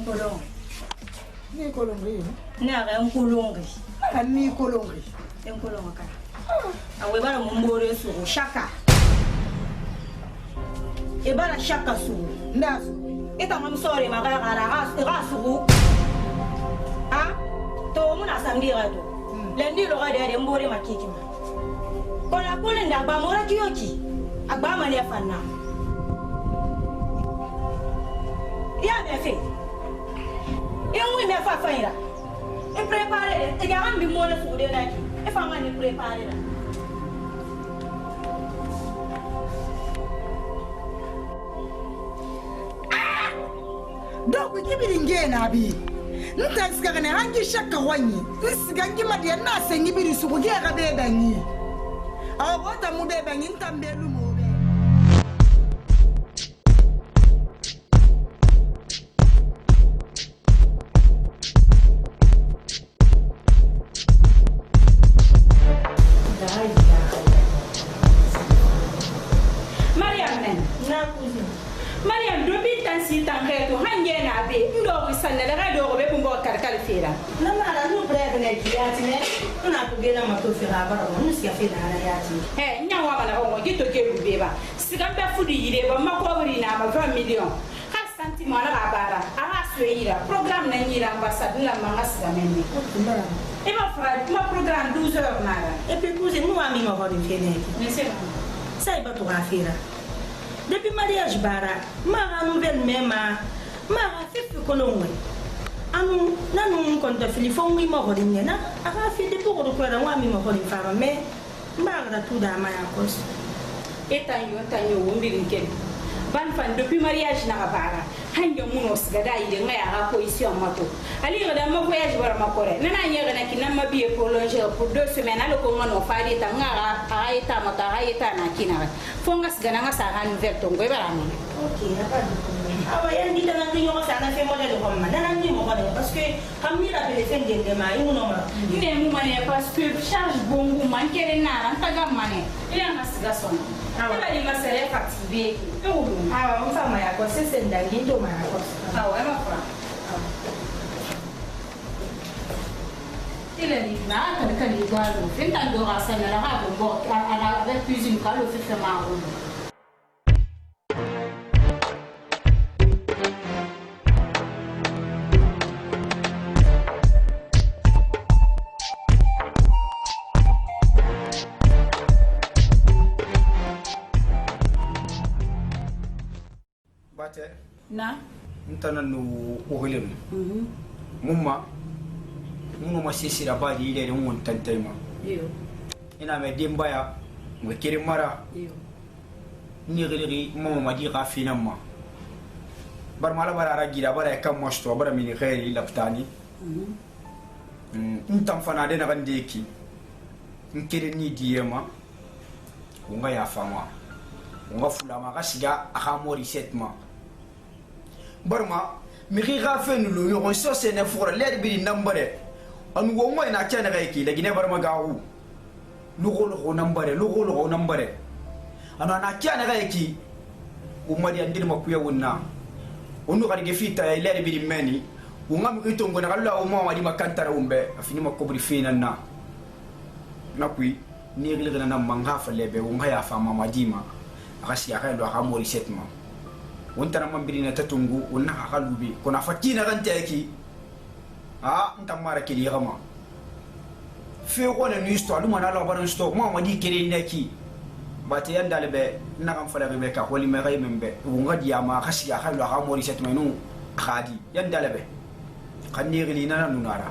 Nkolong. Ni kolongri. Nyaga nkolongri. Ni kolongri. Nkolong ka. Awe bala mumbore su shaka. E bala shaka su. Ndasu. Ita mam sore magara rasu. Ha? To muna samdira to. Lendi lo ga de mbore makiki ma. Kola kole nda ba mora kiyoki. Agba mali afanna. Ya me fe. E me fa faira. E prepare, e ga ambi mona su de naki. E fa mani prepare la. Donc kibiri ngena bi. Ntaxika kana hangi shaka wanyi. Nsigangi madiya na sengi biri su kugera beba ni. Awo bota mu beba ni ntambelu mu be. Mariam dobi tan si tan reto hange na be ndo wi sanna daga do be bumbo karkal fera Na mala no breve ne kiati ne. Na ku gena ma to fira bara mo nsi ya fira na yati. he nya wa bana ko gito ke be ba siga be fudi yire ba mako wuri na ma 20 million ka santi mo na bara ara so yira program na yira ambassade la manga siga menni e ba fra ma program 12 heures na E pe kuzi mu ami ma hodi fene. ne se Sai ba to afira. Depuis mariage bara, mara nouvelle même, mara fait kolongwe. Anu nanu konta filifon mi mo hodin na, aga fi de pour ko ra wa mi mo hodin fara mais mara tout da ma yakos. etanyo wombiri ken ban fan depuis mariage na bara hanya muno sigada ide ngaya ga position mato ali ga ma voyage bara makore nana nyega na kinama biye prolonger pour 2 semaines ale ko ngono fadi ta ngara ayita mata ayita na kinara fonga sigana nga sa han verto ngwe bara mo OK, pas de problème. Ah ouais, elle dit dans l'union ça na fait modèle comme ça. Dans l'union parce que comme il a fait fin de ma il non ma. ne mu mane parce que charge bongo mankere na ran taga mane ile nga siga sona aba li masere fatigué Ah, on fa ma yakos c'est ndangi to ma yakos. ah ouais ma fra il est là quand il doit le faire dans le rasa na la bon à la avec cuisine quand le fait ma roule na ntana no ogolem mumma muno masisira baji ile de mun tantayma yo ina me dimbaya mo kiri mara yo ni gili mo ma di khafina ma bar mala bara ragira bara kam mosto bara min khairi laptani ntam fana de na bandeki nkiri ni diema unga ya fama unga fulama kasiga akamori setma barma mi khiga fen lu yo so se ne fura le bi nambare an wo moy na tiana gayki lagi ne barma gawu lu gol nambare ana na tiana gayki umadi andir makuya wonna onu kadi ge fita ya le bi meni unga mi itongo na kala o mo wadi makantara umbe afini makobri fina na nakui ni gele na manga fa lebe unga ya fa mama dima akasi akalo akamori setma wontana mambirina tatungu wonna hakalubi kona fakina kan teki ntamara kili gama fe ko na ni sto aluma na la baran sto mo di kere neki bate yanda lebe na kan fala be ka wali me gay membe wonga diama khasi ya halu ha mori setmenu khadi yanda lebe kan ni gili na nunara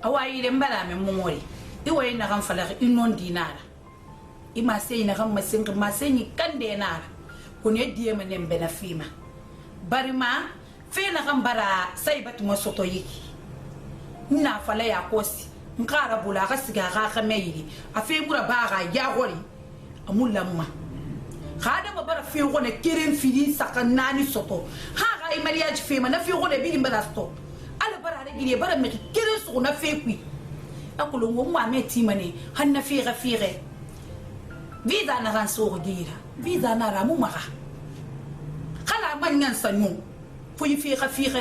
awayi de mbala me momori iwayi na kan fala inon dinara ima sey na kan masin ma sey kan de nara kone die manem bena fima barima fe na kan bara saibat mo soto yiki na fala ya kosi nkara bula ga siga ga khameyiri afe mura ba ga ya gori amulamma khada ba bara fe gone keren fili sakanani soto ha ga mariage fe ma na fe gone bi mbara sto ala bara re gire bara me keren so na fe kwi akulu ngom ma me timane han na fe ga fire visa na ran so gira visa na ramu maka kala manyan sanyu foi fi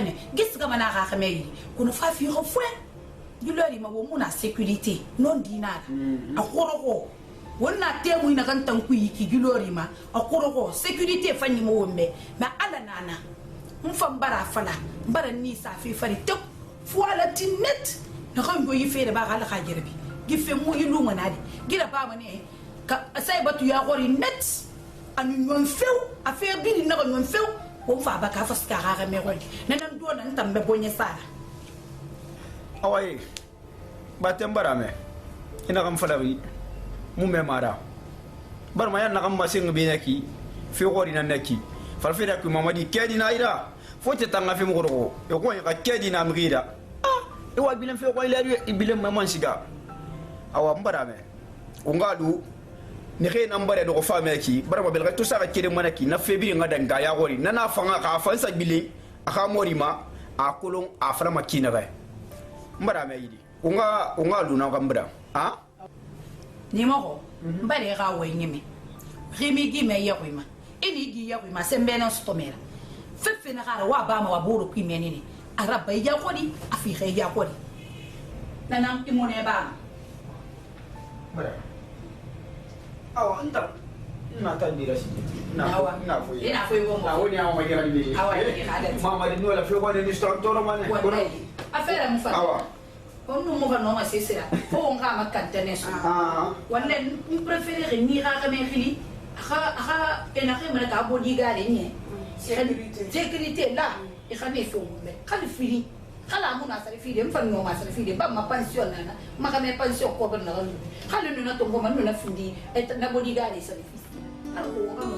ne gis ga mana ga khame kuno fa fi go fwe dulori ma wo muna sécurité non dinara akoro ko wonna temu ina kan tanku yiki dulori ma akoro ko sécurité fanyi mo wombe ma ala nana mfam bara fala bara ni sa fi fari tok fuala tinnet na kan go yife da ba ga la khajirbi gife mu ilu manadi gira ba mane ka sai batu ya gori net anu nyon few affaire bi ni na nyon few ko fa ba ka faska ga me godi nan do nan tambe bonye sala awai batem barame ina kam falawi mu me mara bar ma yan nakam masing binaki fi gori nan naki falfira ku mamadi kedi na ira fote tanga fi mugoro e ko ka kedi na mgira e wa bilen fi ko ila bilen mamon siga awa mbarame ungalu ni xe nambare do ko fame ki barama bel to saka kede manaki na febiri ngada ngaya gori nana fanga ka fansa bili aka morima a kolon a fara makina ga mbarame yidi unga lu na gambra ha ni mo mbare ga wo nyimi rimi gi me ya kwima ini gi ya kwima sembe na stomera fefe na gara wa ba ma wa buru kwimeni ni araba ya kodi afika ya kodi nanam imone ba mara awa anta ina ta dira shi ina foi wo na woni awa magira ni awa ni kada mama di no la fe ko ni instructor man ko affaire mu fa awa onu mo va no ma sesera fo nga ma kantene so wala ni préférer ni ra ka me khili ha ena ke mara ka bodi gare ni sécurité là e khane fo me khali fili kala muna sari fili mfa no ma sari fili ba ma pension na ma ka me pension ko ban na khali no na to ngoma no na findi et na bodi gare sari fili alors on va mo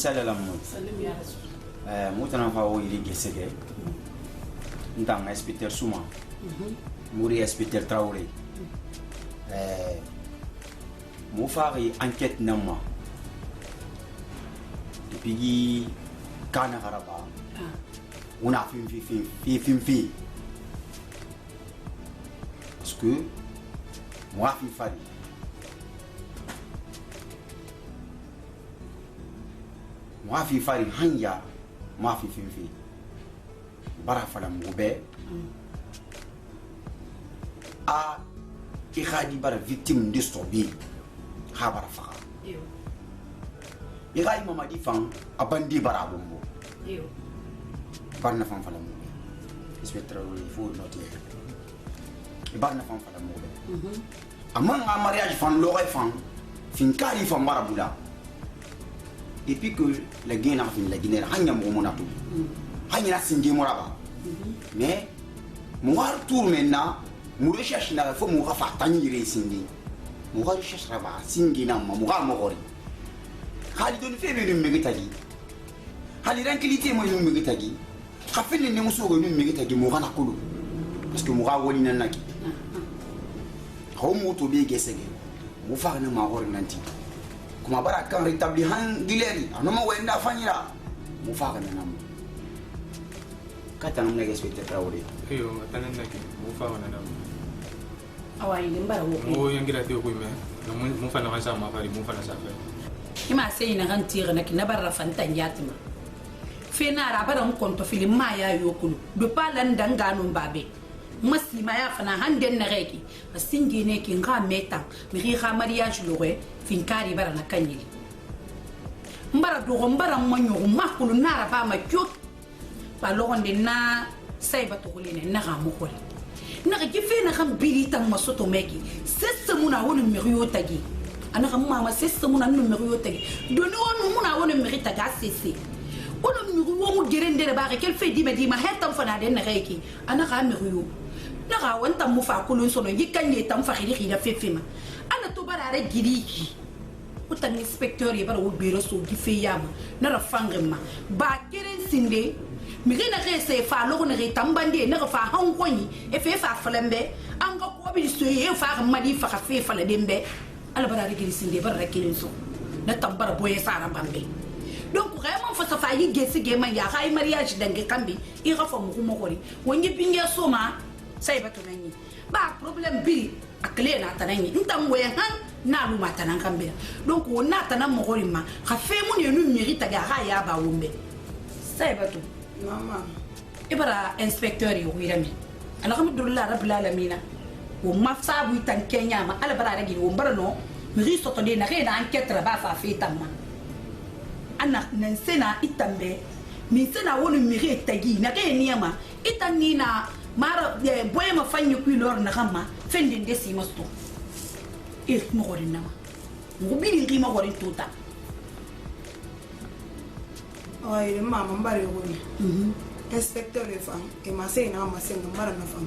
sala la mo salim ya rasul mutana fa o yiri gesege ndang inspecteur Souma muri inspecteur Traoré mo fari enquête nama depuis kana garaba una fi parce que moi fi fari moi fi fari hanya moi fi bara fala moube a ikhadi bara victime de stobi ha bara faka ikhadi mamadi fan abandi bara bombo barna fan fala moube inspecteur il faut noter barna fan fala moube amman a mariage fan lore fan fin kari fan bara bula depuis que la Guinée a fini la Guinée hanya mo monato hanya singi moraba mais moi retour maintenant mo recherche na faut mo fa tani resingi mo recherche raba singi na mo ga mo gori hali don febe no megitagi hali tranquillité mo no megitagi khafini ne mo so go no megitagi mo ga nakulu parce que mo ga woni nan naki ho mo to be gesege mo fa na ma gori nanti kuma bara kan rétablir han gileri anoma wenda fanyira mu fa kana namu kata namna respecte Traoré iyo tanan nake mu fa wana namu awai limbara wo mo yangira te ko me mu fa na sa ma fari mu fa na sa fa ima sei na kan tire na kina barra fanta nyatima fe na ra bara on konto film ma ya yokulu do pala ndanga no babe masima ya fana handen na reki asingi ne ki nga meta mi ga mariage lowe fin kari bara na kanyili mbara do mbara manyo makulu nara ba ma kyot ba logonde na sayba to kuline na ga mo kole na ga gife na kan bilita masoto meki sesse muna woni mi riyo tagi ana ga mama sesse muna no mi riyo tagi do no muna woni mi rita ga sesse ono mi riyo mo gerende ba ga kel fe dima hetam fana den na reki ana ga mi riyo na ga wanta mu fa kulun sono yikanye tam fa khiri khira fefema ana to barare giriki utan inspecteur ye bara wo bero so gife yama na ra fangema ba keren sinde mi gina rese fa lo ne tambande na fa hankoni e fe fa flambe an ga ko bi so e fa madi fa fe fa la dembe ala barare giri sinde bara keren so na tambara boye sara bambe donc vraiment fa fa yi gese ge man ya hay mariage dange kambi i ga fa mu ko mokori wonyi binge soma sai bato nanyi ba problem bi akle na tananyi ntam we han na lu matanan kambe donc wona tanan mokori ma ka fe mu ne nu mérite ga ha ya ba wombe sai bato mama ibara inspecteur yi wirami alhamdulillah rabbil alamin wo mafsabu tan kenya ma ala bara ragi wo bara no mi soto de na re na enquête ba fa fe tamma ana nan sena itambe mi sena wonu mi re tagi na ke niama itanina mara boye ma fanyi ku lor na kama fendin de si masto mo gorin nama mo bini ngi ma gorin tuta ay mama mbare woni inspecteur le fam e ma sey na ma sey mbara na fam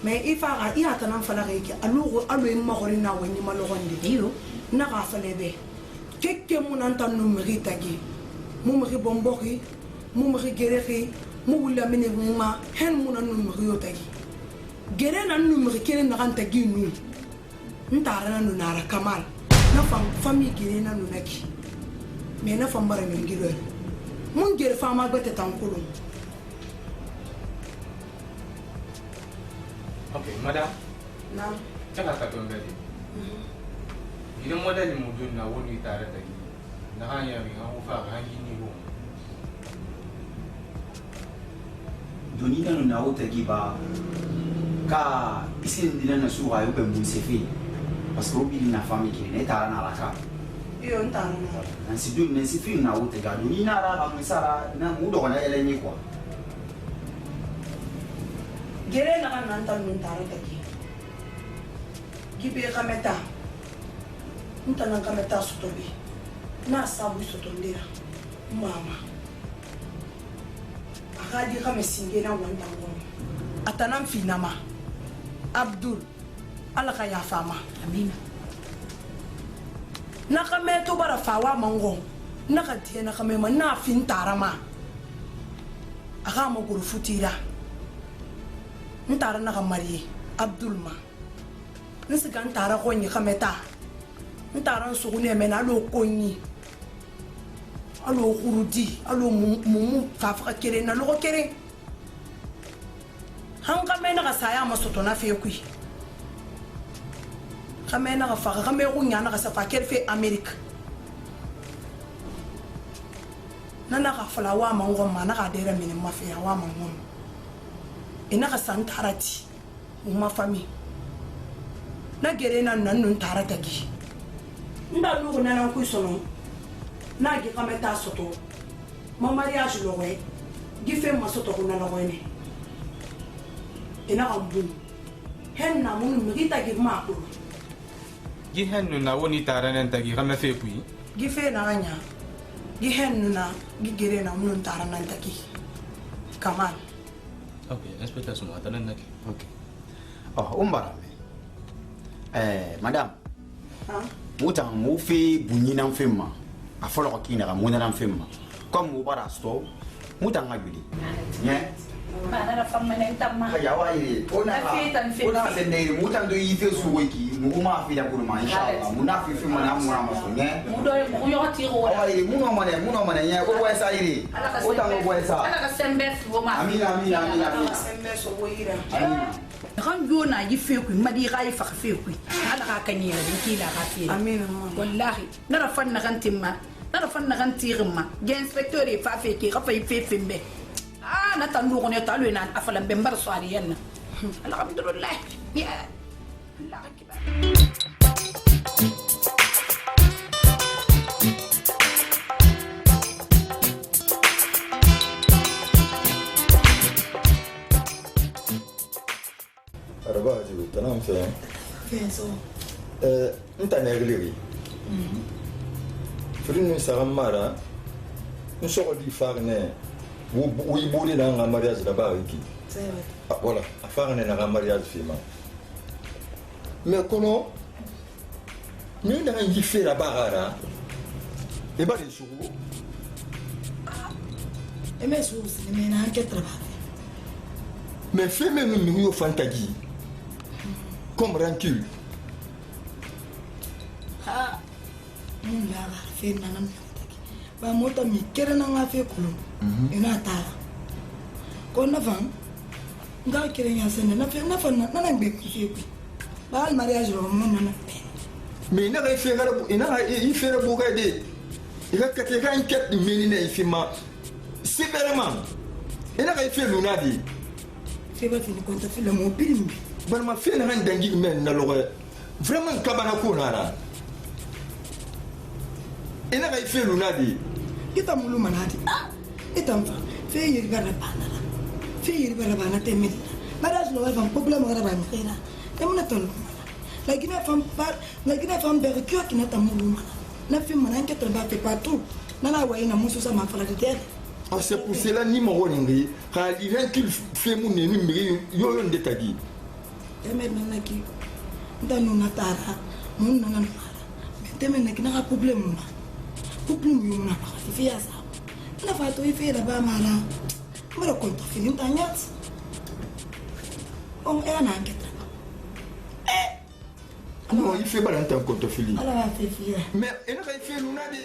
mais ifa ga iya tanan fala ga yake alugo alo e ma gorin na woni ma lo gonde iyo na ga fale be kekke mun antan no mi tagi mu mi bomboki mu mi gerefi mu wula mine ma hen mun anu mi yo tagi gere na nu mi kere na kan tagi nu ntara na nu nara kamal na fami gere na nu naki me na fam bara mi ngiro mun gere fama gbete tankulu okay madam na kala ka ton gadi idan modali mu na woni tare da ni na hanya mi an fa hangi ni go doni nanu na wota giba ka isin dina na suwa yo be mun sefi parce que obi na fami ki ne tara na laka iyo ntara na si dun ne si fi na wota ga doni na ra ba musara na mu do na ele ni kwa gere na kan nan tan min tara tagi gibe kameta ntana kameta sutobi na sabu sutondira mama akadi kame singena wanda ngono atanan finama abdul alaka ya fama amina nakame to bara fawa mango nakati nakame ma na fin tarama aka ma guru futira ntara naka mariye abdul ma nsiga ntara ko nyi kameta ntara nsugune mena lo konyi alo kurudi alo mumu fafa kere na lo kere hanga mena ka saya masoto na fe kui kamena ka fa kame go nyana ka sa fa kere fe america nana ka fala wa mango mana ka dere mini mafia wa mango ina ka santarati uma fami na gere na nan tarata gi nda lu na na ku sono na gi kameta soto ma mariage lo we gi fe ma soto kuna lo we ne ina ka bu hen na mun mi ta gi ma ko gi hen na woni tare nan tagi kama fe kui gi fe na nya gi hen na gi gere na mun tara nan tagi kamal okay expectation wa tanan naki okay oh umbara madame ha muta mu fe bunyina mfemma afolo ko kina ka mona mfemma comme mu bara sto muta ngabili nye mana na fam mena tamma ka yawa ire ona se nei muta ndo yife su wiki mu ma fi da kurma inshallah mu na fi fi mana mu na maso nye mu do mu yo ti ro awa ire mu no mane nye ko boy sa ire o ta ngo boy sa ala ka sembe wo ma amina sembe so wo ira amina ran yo na yi fe ku madi ga yi fa fe ku ala ka kanyira din kila ka fi amina wallahi nara fanna kan timma nara fanna kan tirma ge inspecteur fa fe ki ka fa fe fe mbe na tandu ko ne talu na afalan be mbar so ari yenna alhamdulillah ya Allah akbar araba jiru tanam fe so nta negleri frin sa mara nous sommes du farne où il boule dans un mariage là-bas qui voilà à faire un mariage film mais comment nous n'avons pas fait la barre et pas les sous et mais sous mais n'a qu'à travailler mais fait même une fantaisie comme rancule ah mon gars fait nanan ba mota mi kere na nga fe kulo ina ta ko na van nga kere nya sene na fe na fa na na ngbe ku fe ku ba al mariage ro mo na mais ina ga fe ngara ina ga i fe ro ga de ina ka te ga enquête de menina i fi ma sévèrement ina ga fe luna di fe ba fini ko ta fe le mo birim ban ma fe na han dangi men na lo vraiment kabana ko na ina ga fe luna di kita mulu manati ah itam fa fe yiri bara bana fe yiri bara bana temel mariage no va problème ngara ba mkhina temna tolo lakini fam ber kyo kina tamulu mana na fi mana ke ba fe partout nana wa ina musu sa ma fala de terre ah c'est pour cela ni mo woningi ha li ren qu'il fait mon ni mi yo yon de tagi temel na ki ndanu na tara mun na na temel na kina problème problème yo na fia sa na fa to ife la ba mara mara conta filin tanyat on era na ngeta non il fait balantan conta filin ala va fe fia mais ina ga fait luna di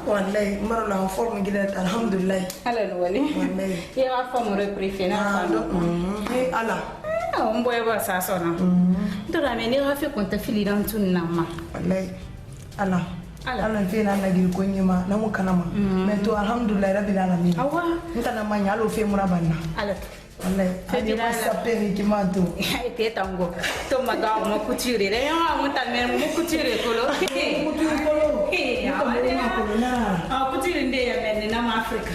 wallahi maro la forme gida alhamdulillah ala no wali wallahi ya wa fa mo repréfé na fa ala on boye ba sa sona ndora me ni rafi konta fili dan tunna ma wallahi ala ala fe na na gir ko nyima na mu kana ma mais to alhamdulillah rabbil alamin awa ntana manya alo fe mura banna ala wallahi ade ba sapere ki mato ite tango to maga mo kutire re ya mo tan me mo kutire kolo kutire kolo kutire nde ya men na Afrika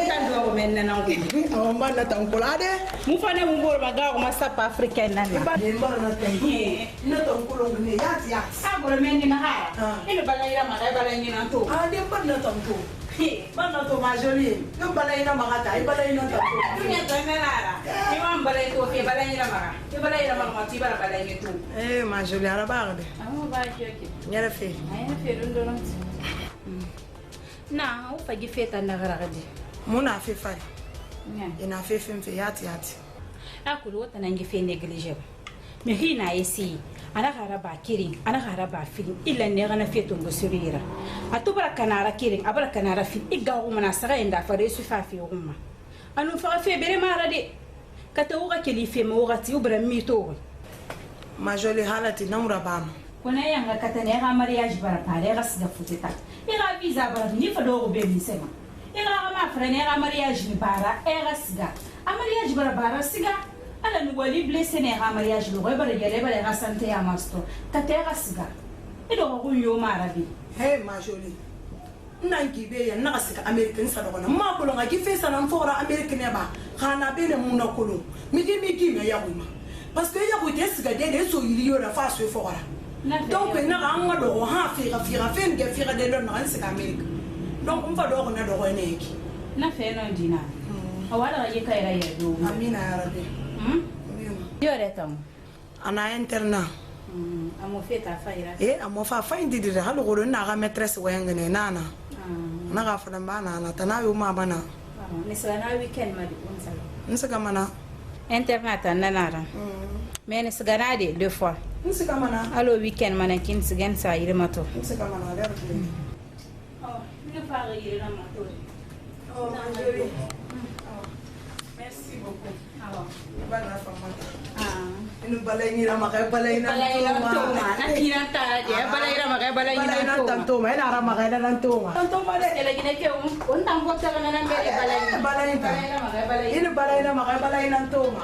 tan do men africaine nana ngo on ba na tan kolade mu fana mu bor ba ga ko ma sapa africaine nana ba de mbara na tan na tan kolon ne ya a bor men ni na ha ina balaira ma ga balaira na to de ba na tan to ba na to ma jolie no balaira ma ga ta balaira na tan to ni to na la ni wa balaira to fe balaira ma ga balaira ma ti bara balaira to ma jolie ara ba de ba joki nyara fe ndo na o fagi feta na garagadi muna fe fa ina fe fe yati akulu wata nangi fe neglige me hina yesi ana garaba kirin ana garaba film illa ne gana fe tongo surira atubara kanara kirin abara kanara film igga umana saga inda fare su fa fi umma anu fa fe bere mara de kata uga kelife mo wati ubra mito ma joli halati namra bam kona yanga kata ne ga mariage bara pare ga siga futeta ira visa bara ni fa do be mi sema ira ma fra ne ga mariage ni bara era siga a mariage bara siga ala ni wali blessé ne ga mariage lo bara yele bara ga santé ya masto kata era siga ido ko yo mara bi hey ma joli nangi be ya na siga american sa do ma ko nga ki fe sa na fora american ne ba kana be ne mun na ko mi me ya ko ma parce que ya ko des siga de so yili yo na fa so fora donc na anga do ha fira fen ge fira de lo na se America donc on va do na do ne ki na fe no dina awala ye kai ra ye do amina ya rabbi yo retam ana interna amo feta faira amo fa indi de halo go na ga maîtresse wenge ne nana na ga fa na na tana yo ma bana ni so na weekend ma di unsala nsa mana internet nanara mais ni sigana de deux fois nsa mana allo weekend mana kin sigan sa yire mato nsa mana der oh ni fa yire na mato oh joli merci beaucoup bana fa mata inu balai ni rama kai balai na to ma na kina ta je balai rama kai balai na to ma ina rama kai na to ma de ele gine ke un tam ko ta na mbele balai rama kai balai inu balai na ma kai balai na to ma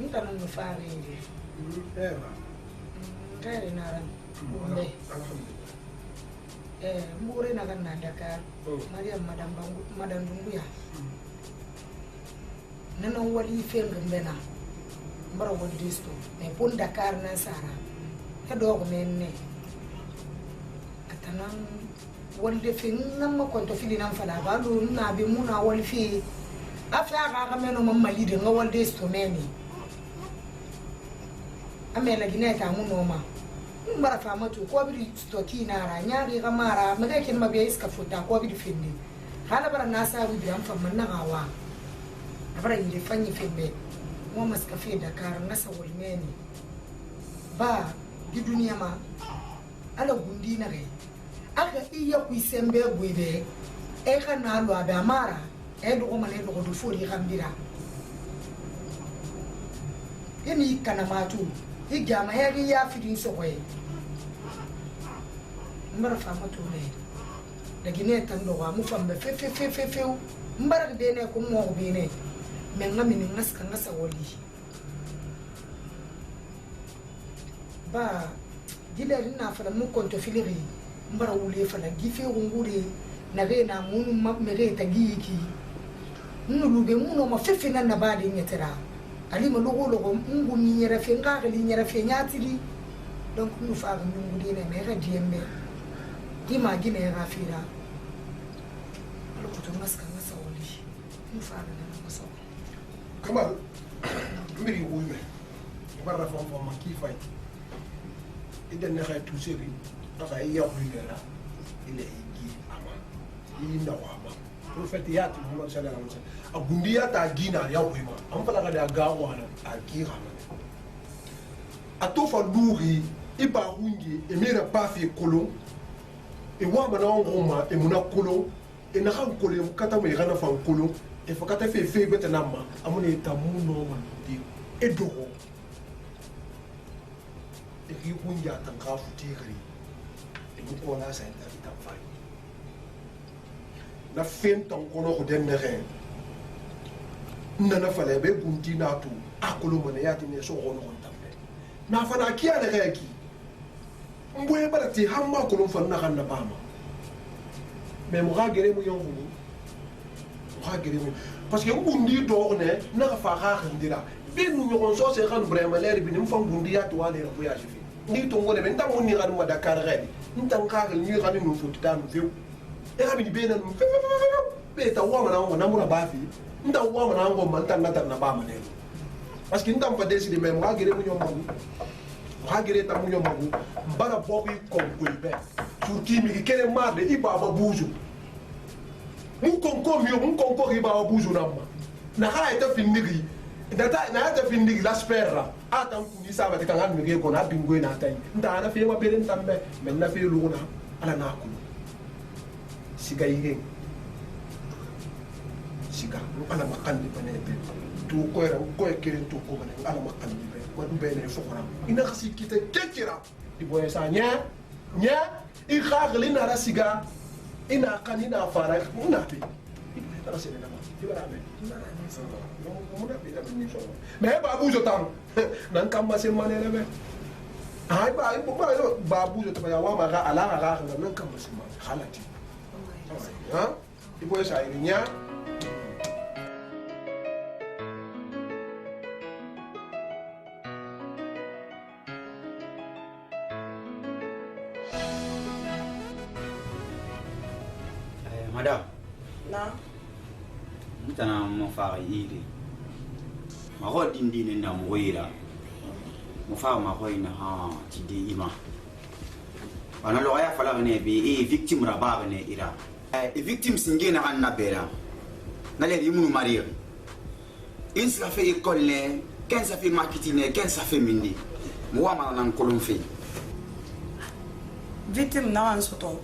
Ntaran no fare indi. Kare naran. Mbure na kan Dakar. Mariam madam Dunguya. Nana wali fen gambena. Mbara wali disto. Me pon Dakar na sara. Ta do menne. Atanan wali de fen namma konto fili nan fala ba lu na be muna wali fi. Afya ga meno mamali de ngawal disto meni. Amela gineta mu noma mbara fama to ko bi stoki na ra nyaari gamara maga ken mabiya iska futa ko bi finde hala bara nasa wi biam fam man gawa abara yire fanyi fembe mo maska fe Dakar nasa wolmeni ba di duniya ma ala gundi na re aka iya ku sembe gwebe e kana lo aba mara e do ko mane do ko do fori gambira yemi kana matu igama heri ya fidin sokoy mbara fama to ne dagine tan do wa mu fambe fe mbara de ne ko mo be ne men ngami ni ngaska ngasa woli ba dileri na fala mu konto filiri mbara wuli fala gife ngure na be na munu mapmere tagiki nulu be muno ma fe na na ba de nyetera ali ma logo ngu ni nyere fe nga li nyere fe nyatili donc nous fa ngu di ne me diembe di ma gi ne ra fira alo ko to maska ngasa woli nous fa ne ngasa kamal mbiri wume barra fam fam ki fay idan ne xay tout séri da xay yox li la ile gi ama ili ndawa ma profetiyat Muhammad sallallahu alaihi wasallam agundiya ta gina ya wima an fala da gawo na akira atofa duri iba hungi emira pafi kolon e wa bana ngoma e muna kolon e na kan kolon kata me kana fa kolon e fa kata fe beta namma amune tamuno ma di e dogo e ki kunja tan ka futigri e ku ko la sa ta tan fa na fen tan ko no ko den ne re nana fale be bunti na tu akulu mane ya ti ne so ko no tambe na fa na kiya ne re ki mboye barati hamma ko no fa na kan na bama mais mo ga gere mu yongu mo ga gere mu parce que bundi do ne na fa ga ndira be nu nyogon so se kan vraiment l'air bi nim fam bundi ya to wale voyage fi ni to ngole ben tam ni kan ma Dakar redi ntan ka ga ni kan no futi dan view e ga bi be na no be ta wa mana na mura ba fi ntan wa mana ngo man tan na ba ma ne parce que ntan fa décider même ga gere mu nyomagu ga gere ta mu nyomagu bara boku ko ko be turki mi kele ma de ibaba buju mu konko mi mu konko ibaba buju na ha eta finigi data na ta findig la spera atan ku ni saba te kan mi ko na bingo na tai nda na fe wa beren tambe men na fe luna ala na ku siga yige siga ala makandi bane be tu ko era ko e kere tu ko bane ala makandi be ko du be ne fo ko ina khasi kite kekira di boye sa nya i khagli na ra siga ina kanina fara una be ina se na ma ti bara be mais babu jo tam nan kam ma se manere be ay babu jo tam ya wa ma ga ala ga nan kam ma se ma halati ha ibo ya sai nya madame na mutana mo fa iri ma ho dindi na mo ira mo fa ma ho ina ha ti di ima ana lo ya fala ne be victime ra ba ne ira victime singe na anna bela na le rimu marier in sa fait école ne 15 sa fait marketing ne 15 sa fait mindi mo wa ma nan kolon fe victime na an soto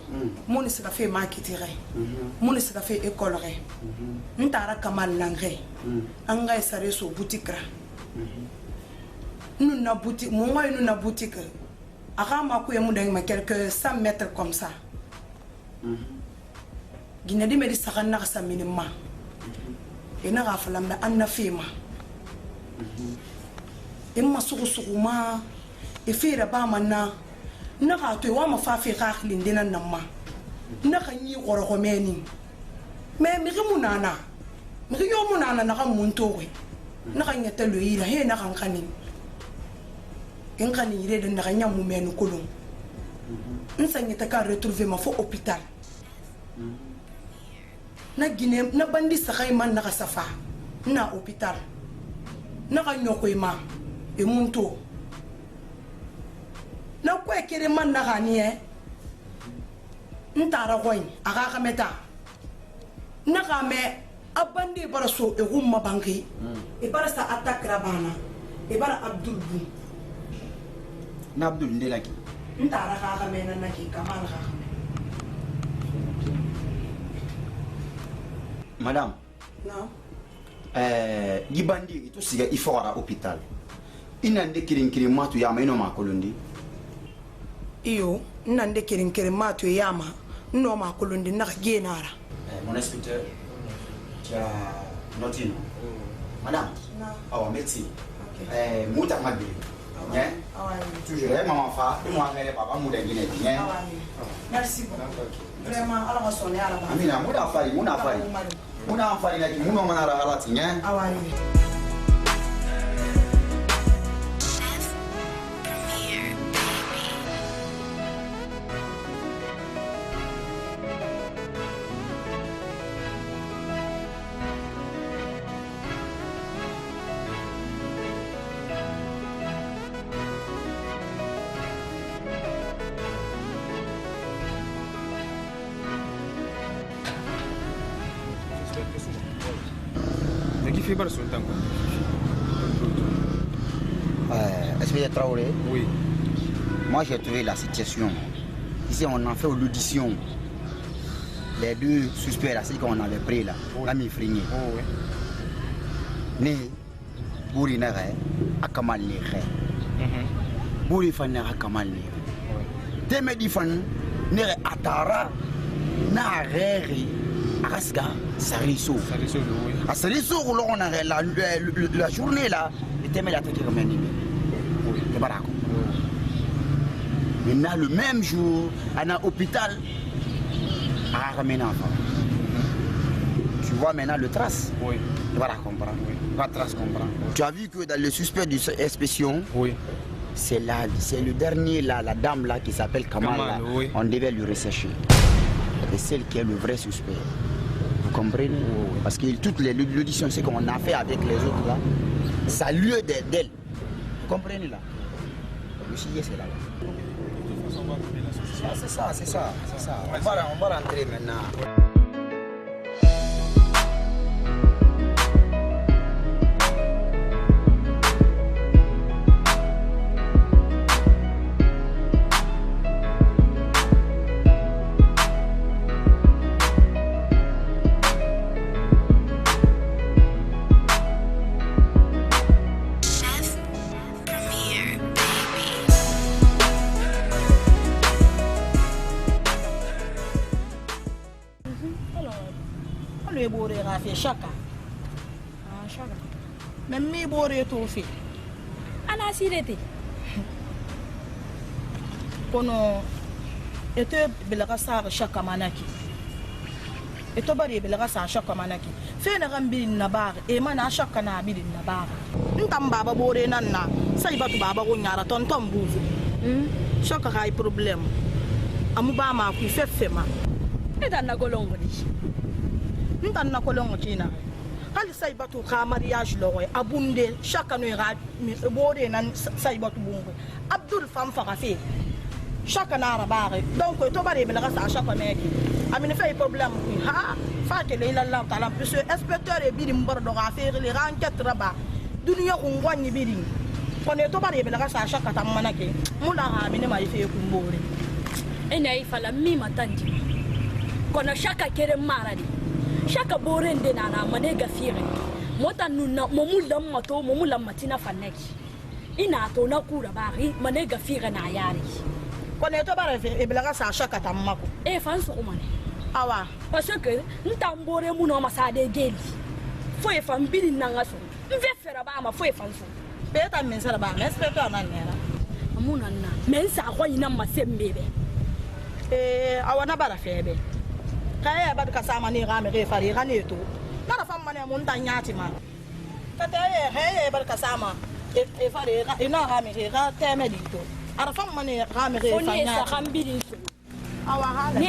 mun se ka fe marketing mun se ka fe école re ntara kamal nangre anga sare so boutique ra nous na boutique mo ngoy nous na boutique aga ma ko yemu dang ma quelques 100 mètres comme ça gina di medi sakan na sa minima ina ga falam na anna fema imma suku ma e fira ba manna na ga to wa ma fa fi khakhli ndina namma na ga nyi goro ko meni me mi munana mi yo munana na ga muntu we na ga nyata lo ira he na ga kanin en kanin ire de na ga nyamu menu kolon nsanye ta ka retrouver ma fo hôpital na gine na bandi sakai man na ga safa na hôpital na ga nyoko ma e muntu na ko ekere man na gani ntara goy aga kameta na game abandi baraso e humma banki e barasa atakra bana e bara abdul bu na abdul ndelaki ntara ga kamena na ki kamal ga madame na gibandi ito siga ifora hôpital inande kirin matu ya maino makolondi iyo nande kirin matu yama no makolondi na genara mon inspecteur tu as noté madame oh merci muta mabi hein toujours maman fa et moi avec papa muda guiné bien merci beaucoup vraiment ala ko sonné ala ba amina muda fari muna fari na ki muno manara halati hein awani Est-ce Traoré? Oui. Moi j'ai trouvé la situation. Ici on a fait l'audition. Les deux suspects là, ceux qu'on avait pris là, l'ami Frigné. Oui. Né, Bouri Nere, Akamal Nere. buri fan ne kamal ne teme di fan ne atara na reri akaska sariso a sariso lo on a la journée là teme la teke comme ni te barako maintenant le même jour à l'hôpital à ramener enfant. Tu vois maintenant le trace. Oui. Tu vas la comprendre. Oui. La trace comprendre. Tu as vu que dans le suspect du inspection, oui. C'est le dernier là, la dame là qui s'appelle Kamal. Oui. On devait lui rechercher. C'est celle qui est le vrai suspect. Vous comprenez? Oui. Parce que toute l'audition, c'est qu'on a fait avec les autres là, ça lieu d'elle. Vous comprenez là? Le sujet c'est là. C'est ça. On va rentrer maintenant. Chaka. Mais mi bore to fi. Ana sirete. Kono ete belaga sa Chaka manaki. Eto bari belaga sa Chaka manaki. Fe na gambi na bar e mana Chaka na bi na bar. Ntam baba bore nan na. Sai batu baba go nyara tonton buzu. Chaka hay problem. Amu ba ma ku fefema. Eda na golongo ni. Ntan na kolongo china hali sai batu ka mariage lo abunde Chaka no ra bode nan sai batu bungo Abdul fam fa kafe Chaka na rabare donc to bare bela ka sa Chaka meki amine fay problème ha fa ke le la taala plus inspecteur e bidi mbor do ga faire les enquêtes raba dunya ko ngwani bidi kono to bare bela ka sa Chaka tam manake mula ha amine mai fe ku mbore ina ifala mi matandi kono Chaka kere maradi Chaka borende nana mane gafire mota nuna momulam mato momulam matina faneki ina to na kura bari mane gafire na yari kone to bare e blaga sa Chaka tamako e fanso ko mane awa parce que ntambore mu no masade geli fo e fan bili nanga so mve fera ba ma fo e fanso beta men sala ba men spectateur nan nera amuna na men sa ko ina masembebe awa na bara febe kaya bad ka sama ni game re fari gane to na fam mane mun tan nyati ma kata he bad ka sama e fari ina game re ga teme di to ara fam mane game re fa nyati sa kambili awa hala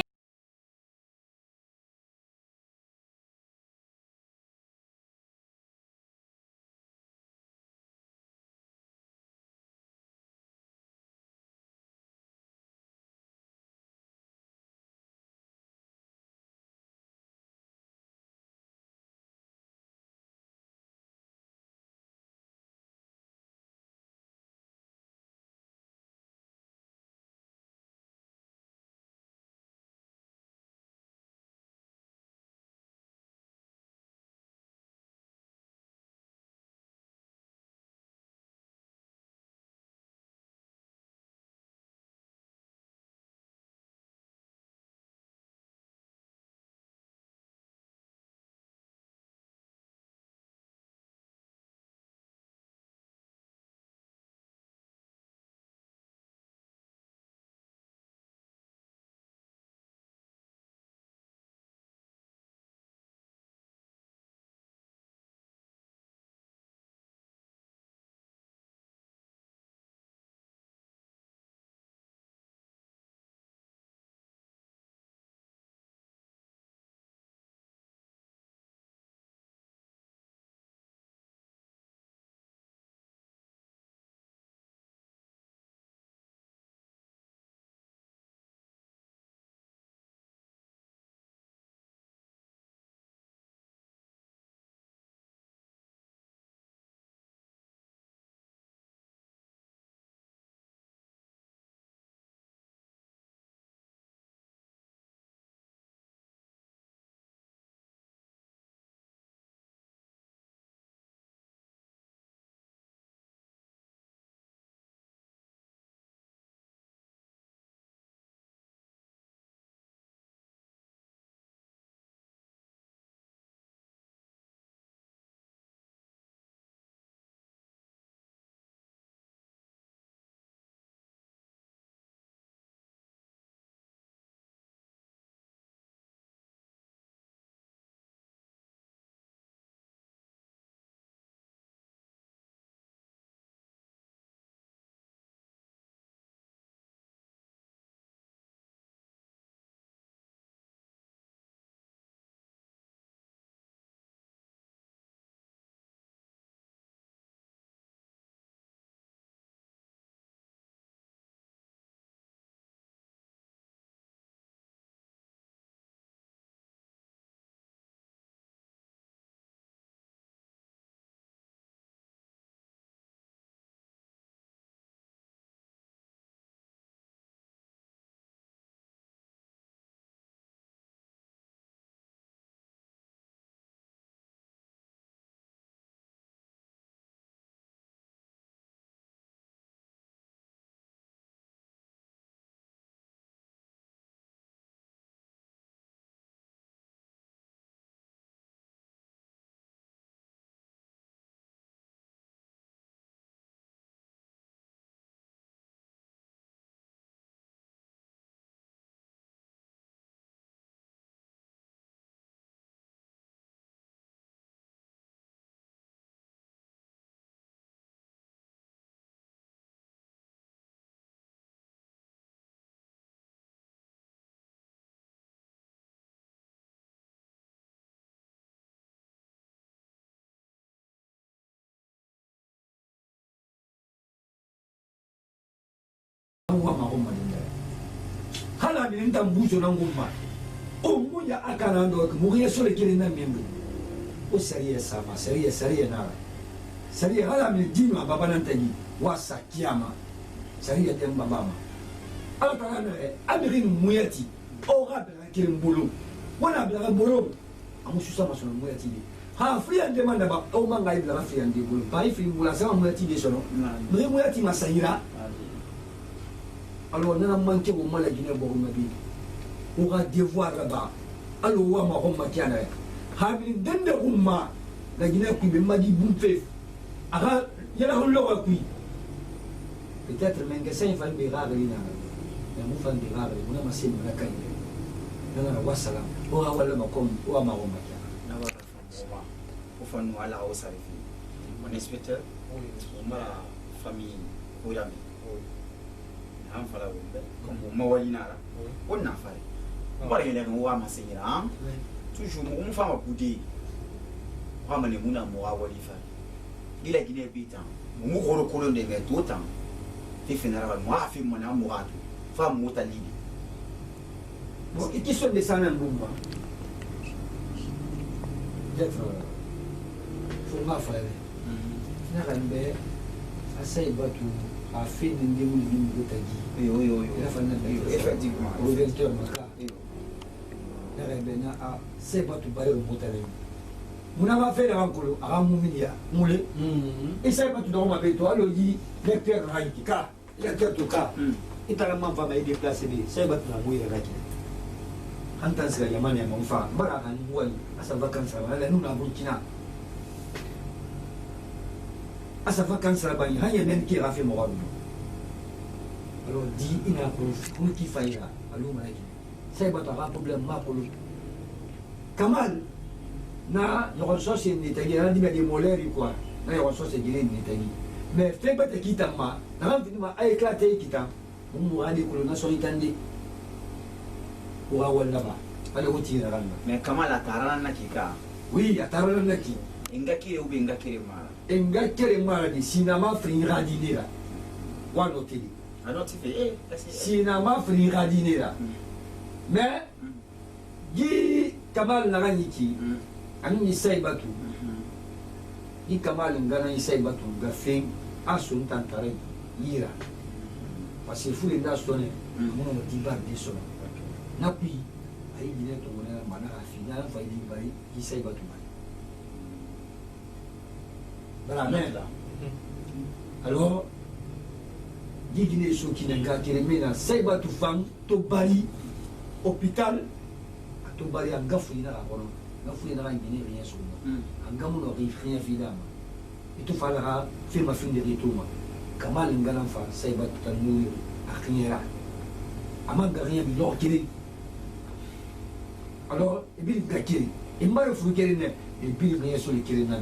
wa ma ko madinda hala min tan bujo nan gumma o mu ya akana ndo ko mu ya sole kire nan membe o sariya sama sariya na sariya hala min dino baba nan tani wasa kiyama sariya tem baba ma ala ta na amirin muyati o ga bela kire mbulu wana bela bolo amu susa masono muyati ni ha fria demanda ba o manga ibla fria ndi bulu ba ifi mbula sama muyati de sono mre muyati masayira alors nana manke o mala gine bo mabi o ga devoir là-bas alors wa ma ko matiana ha bi dende umma la gine ku be madi bumfe aga yala hullo wa ku peut-être men que ça il fallait be rare ina ya mu fan be rare mu na masin na kai nana wa salam o ga wala ma kom o ma ko matiana na wa fa o fa no ala o sarifi mon inspecteur o mara famille o yami an fala wumbe comme mo walinara on na fare mara yele ngo wa masira toujours mo fa ma kudi wa mane muna mo wa walifa gila gine bitan mo goro kolo de me totan fi finara mo afi mo na mo atu fa mo talidi bon et qui sont des sanan bumba d'être faut ma frère na rambe asai batu a fait une démolition de Tagi. Oui. Effectivement. Au 20h, Maka. Narabena a c'est pas tout parler au Montalais. Vous n'avez fait la rencontre à Mouminia, Moulé. Et ça pas tout dans ma bête, toi, le dit, lecteur Raïtika, lecteur Toka. Et t'as la main femme à déplacer, c'est pas tout la mouille à la Antas la Yamane, mon frère, Bara, un mois, à sa vacance, à nous, la Burkina. À sa vacance là-bas, il y a même qui a fait mon rôle. Alors, dit, il a pour qui faille là, à l'eau, c'est pas un problème, ma pour lui. Kamal, na, il y a une chose, c'est une Italie, il y a des molaires, quoi. Il y a une chose, c'est une Italie. Mais fais pas de quittama, n'a pas fini à éclater quitta. On mourra des colonnes sur l'Italie. Pour avoir là-bas. Allez, retirer là-bas. Mais Kamal a Tarana Kika. Oui, à Tarana Ki. Ingaki ou Bengaki Mara. Engakere maradi sinama fringa dinera wano teli alors tu fais sinama fringa dinera mais gi kamal naganiki ani sai batu gi kamal ngana sai batu gafen asun tantare yira parce que fule nda sone mono mo dibar de sona napi ay dine to mona mana afina fa di bari gi sai batu alors Guinée Sokinanga qui remet dans Saiba to Fang, to Bali, hôpital, à to Bali, en Gafouina, Gafouina, en Guinée, rien sur moi. En Gamono, rien évidemment. Et tout fallra faire ma fin de retour. Kamal Ngalanfa, Saiba to Tanou, à Knyera. Amanga rien, il l'a tiré. Alors, et bien, il a tiré. Et moi, il faut qu'il y ait et puis rien sur les Kirina.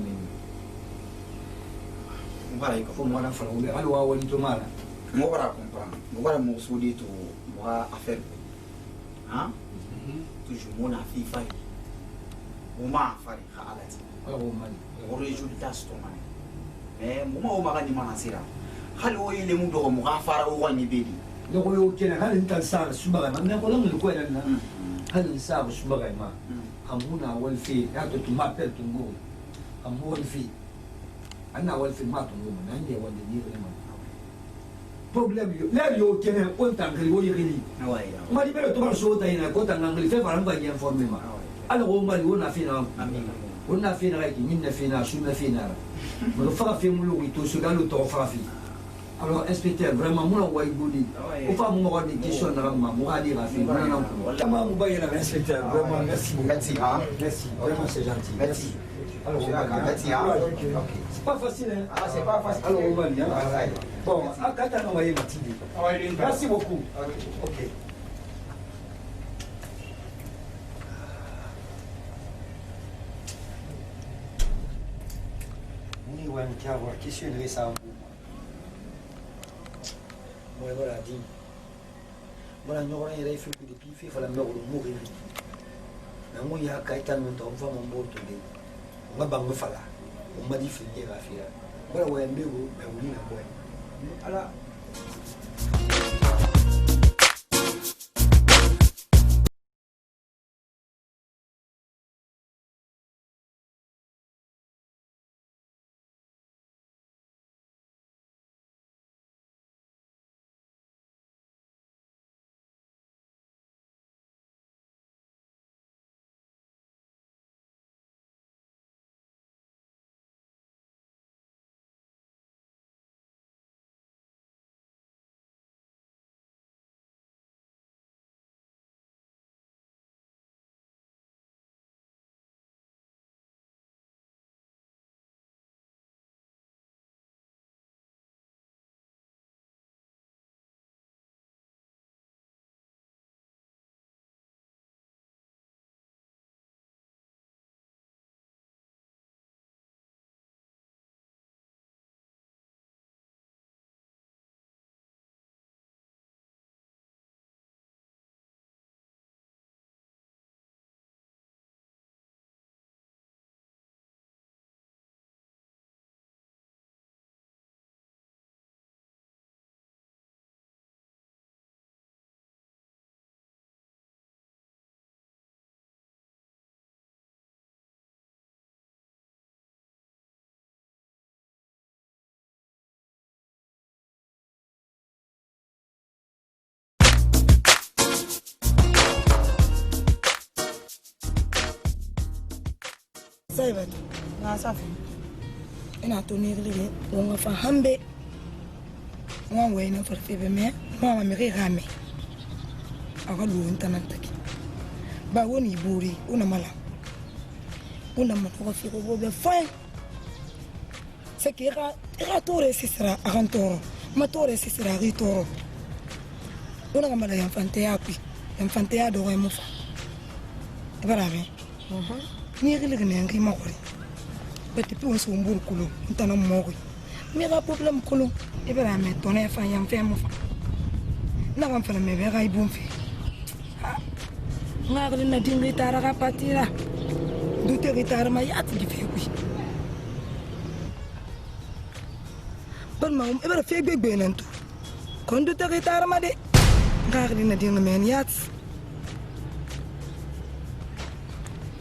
Faut moi la faire ouvrir à l'eau ou tomara. Moi voilà comprendre. Moi voilà mon soudé tout moi affaire. Hein? Toujours mon affaire faille. Moi affaire halat. Alors man. On résultat stomac. Mais moi au magani manasira. Halo ile mundo mo afara o wani bedi. Le royo kena halin tan sar subara man ko lam ko yana na. Halin sar subara ma. Amuna wal fi ya to ma pel tungo. Amul fi. Ana wal fi ma tungo man ne wal ni ne man. Problème yo. La yo kena on tangri wo yiri. Ma di belo to ma so ta ina ko tangri fe faram ba ni informer ma. Alors on mali on a fait na. On a fait na ki minna fi na suma fi na. Mo fa fi mu lo to so galo to fa fi. Alors, inspecteur, vraiment, moi, on va y bouler. Au fond, moi, des questions, moi, à dire à faire. Comment vous voyez l'inspecteur? Vraiment, merci beaucoup. Merci, merci. Vraiment, c'est gentil. Merci. Alors, merci. C'est pas facile, hein? Ah, c'est pas facile. Alors, on va bien. Bon, à Qatar, on va y aller. Merci beaucoup. Ok. Ni wan kawa, question de récemment. Moi, voilà, dit. Voilà, nous avons fait depuis, il faut la mort de mourir. Mais moi, il y a Kaitan, on va m'en mort today. On va me faire là. On m'a dit finir à faire. Voilà, ouais, mais vous, mais vous, voilà. Saibat, na safi. Ina to ni rile, wonga fa hambe. Wan we na farfe be me, mama me rame. Aga lu internet taki. Ba woni buri, una mala. Una mala fi ko be fa. C'est que era tore sisra agantoro. Ma tore sisra ritoro. Una gamala infante yapi. Infante ya do mo fa. Ibarame. Ni rile ne ngi makori. Beti pi won so mburu kulo. Ntana mori. Mi ga problem kulo. Ibarame tonne fa yam fe mo fa. Na gam fa me be ga ibum fi. Ngagli na dingi tara ga patira. Dute gitar ma yat gi fi wi. Ban ma ibara fe gbegbe nan to. Kon dute gitar ma de. Ngagli na dingi men yat.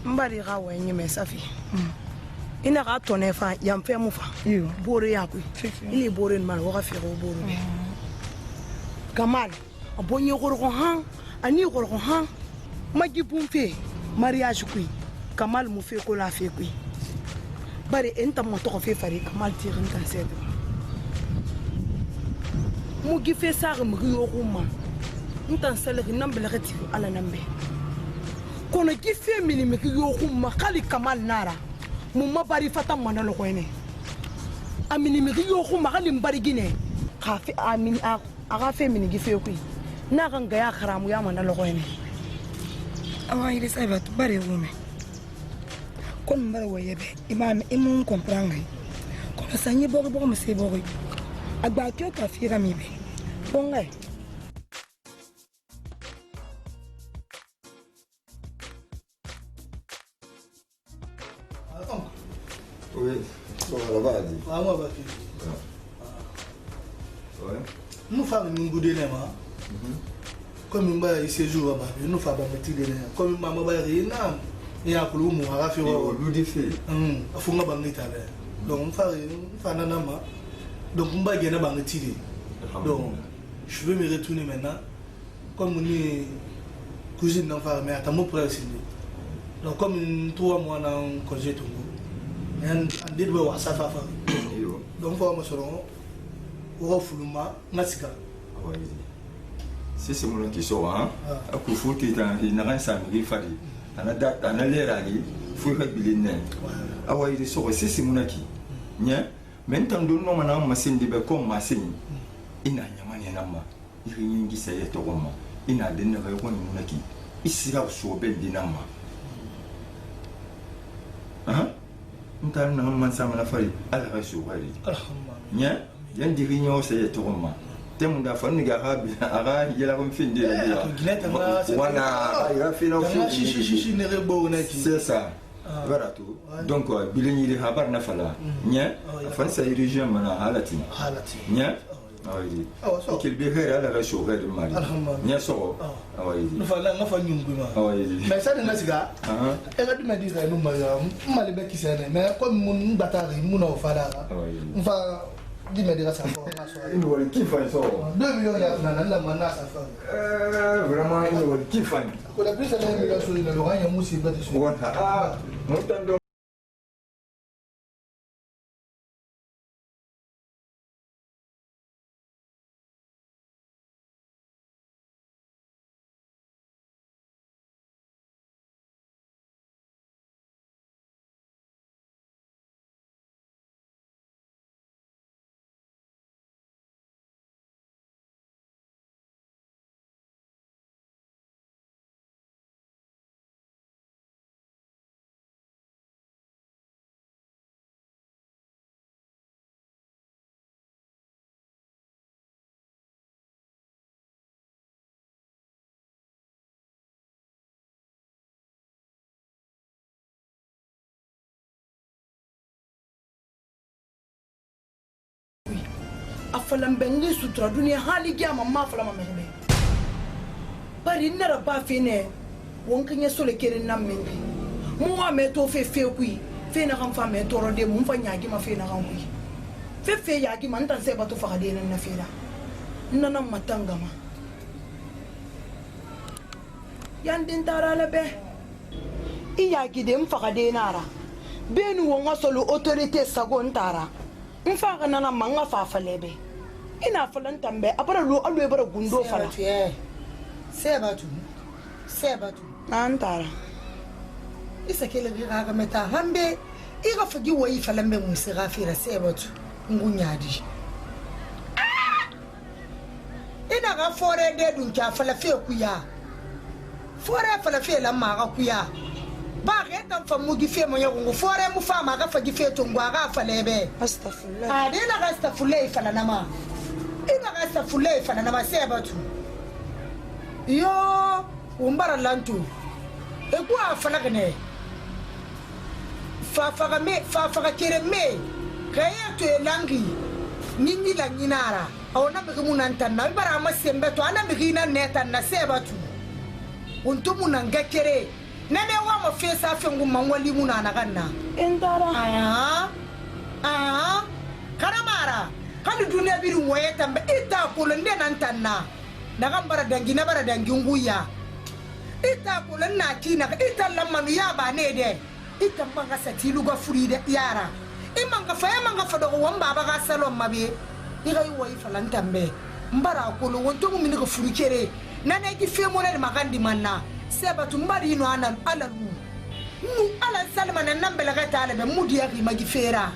Mbari ga wenye me safi. Ina ga tonne fa yam fe mo fa. Bore ya ku. Ili bore mal wa fi go bore. Kamal abonye gorgo han ani gorgo han magi bumfe mariage ku Kamal mu fe ko la fe ku bare enta mo to fe fari Kamal tirin kan sed mu gi fe sa mu yo ko ma ntan sele nambe la khati ala nambe kono gi fe mini me yo ko ma khali Kamal nara mu mabari fata mana lo ko ene amini me yo ko ma khali mbari gine khafi amini aga fe mini gi fe ku na kan ga ya kharamu ya mana lo ko ene awa ile saiba tu bare wume kon mbara wayebe imam imun comprendre kon sanyi bogo bogo mse bogo agba kyo ta fira mibe bonga Oui, on va dire. Ah, moi, va Ouais. Nous faisons une goût de l'élément. Comme une baille séjour, nous faisons un petit délai. Comme une maman baille, il y a un peu de monde à faire. Il faut que nous fassions donc, on fait un nama. Donc, on va gagner un petit donc, je veux me retourner maintenant. Comme on est cousine d'enfant, mais à ta mot près donc, comme 3 mois dans congé tout le monde. Et on dit que ça va faire. Donc, il faut que nous fassions Masika. Si c'est mon qui sort, hein, à coup faut qu'il n'a rien samedi fadi. On a date, on a l'air à lui, faut que il n'ait. Ah ouais, il sort, c'est mon qui. Nia, maintenant nous non maintenant machine de comme machine. Il n'a rien nama. Il rien qui s'est été comment. Il n'a donné rien mon qui. Il sera sur belle dinama. Hein? Nous t'avons un mansam à la folie. À la réseau, nia, yan di réunion c'est tout comment. Temu da fan ga arabe ara yela ko fin de wana ya fait no c'est ça voilà tout donc bileni de habar na fala nya fan sa région mana halati nya awidi ikil be khair ala rasho khair mali nya so awidi no fala nga fa nyungu ma awidi mais ça de siga e ga dima di no ma mali be kisene mais comme mun batari mun o fala fa dis-moi déjà ça il nous qui fait ça 2 millions il y a la mana ça fait vraiment il nous qui fait ko la plus ça 1 million sur le Laurent ya musi ba dessus ah montando afalam bengi sutra dunia hali gyama mafala mamebe bari nara ba fene wonkanya sole kere namembe mu wa me to fe kui fe na kan fa me toro de mu fa nyaagi ma fe na kan kui fe yaagi man tan se ba to fa de na fe da nana matanga ma yandin tara la be i yaagi de mu fa de nara beni wo nga solo autorité sagon tara mfa ga nana manga fa falebe ina falan tambe abara lo alu e bara gundo fala sebatu antara isa kele ga meta hambe iga fagi woyi falambe musira fira sebatu ngunyadi ina ga fore de dun ka fala fe kuya fore fala fe la ma ga kuya ba ga tan fa mu gi fe mo yago fore mu fa ma ga fa gi fe to ngwa ga falebe astaghfirullah adina ga astaghfirullah fala nama ina ga astaghfirullah fala nama sebatu yo umbara lantu e ku afala gane fa fa kere me kaya to elangi nini la nyinara awona be munanta na bara masembe to ana bigina neta na sebatu untu munanga kere nene wa mo fesa fe nguma ngwali munana ganna endara karamara kan dunia biru moyeta mbe ita ko lende nan tanna daga bara dangi nguya ita ko lanna tina ita lamanu ya ba ne de ita manga satilu ga furi de yara imanga fa do wamba ba ga salon mabe iga yi woyi falantambe mbara ko lo wonto mu mini ga furi kere nane gi femo le magandi manna sebatu mbari no anan alalu nu ala salma nan nambela ga talabe mudiya gi magi fera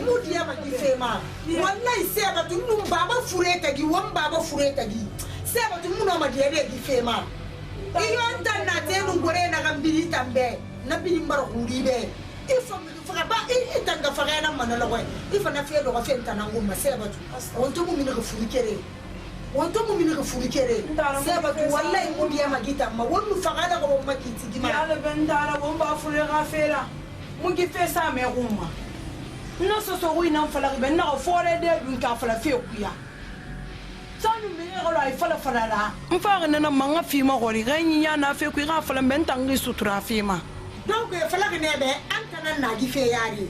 mudiya magi fema wallahi sebatu nu baba fureta gi wamba ba fureta gi sebatu mu no madiya de gi fema iyo tanna te nu gore na gambiri tambe na bini mbara huribe ifo mi faga ba itanga faga na manalo ko ifo na fe do ko fe ntana nguma sebatu wonto mu mini ga furi kere sebatu wallahi mu diya magita ma wonu faga da ko makiti gima ala bendara bo ba furi ga fera mu gi fe sa me guma no so wi nan fala be na fore de dun ka fala fe kuya sanu me ga la fala la mfa ga na manga fi ma gori ga nyinya na fe ku ga fala ben tangi sutura fi ma donc fala ga ne be antana na gi fe yari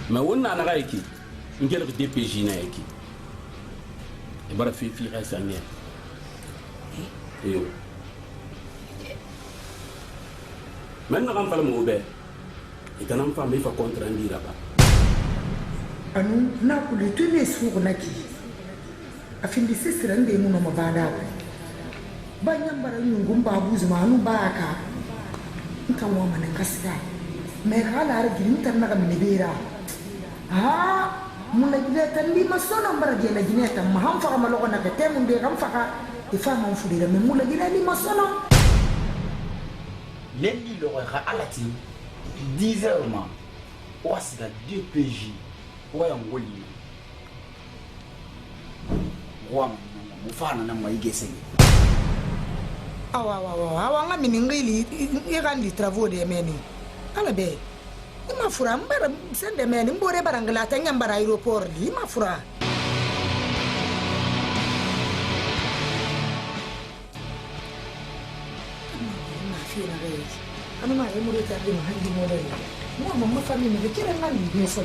ma wonna na ga yiki ngel ko DPJ na yiki e bara fi ga sanye yo maintenant kan fala mo be e kanam fa me fa contre ndira ba anu na ku le tuni su ko naki afindi sisira nde mu no mabada ba nyambara nyungum ba buzu ma anu ba ka nkan wa manan kasida me hala ar girin tan na mi bera mun na gida tan li masono mbara gena gina tan ma ham fa ma lo na ka temu de kam fa ka ifa ma fudira me mun la gida li masono lendi lo ga alati 10 heures ma wasiga DPJ waya ngoli wa mufana na maigese awa nga miningili igandi travaux de meni ala be ima fura mbara sende meni mbore barangala tanya mbara aeroport li ima fura ana ma yemure tardi ma handi model mo mamma famille me kire ngani ne so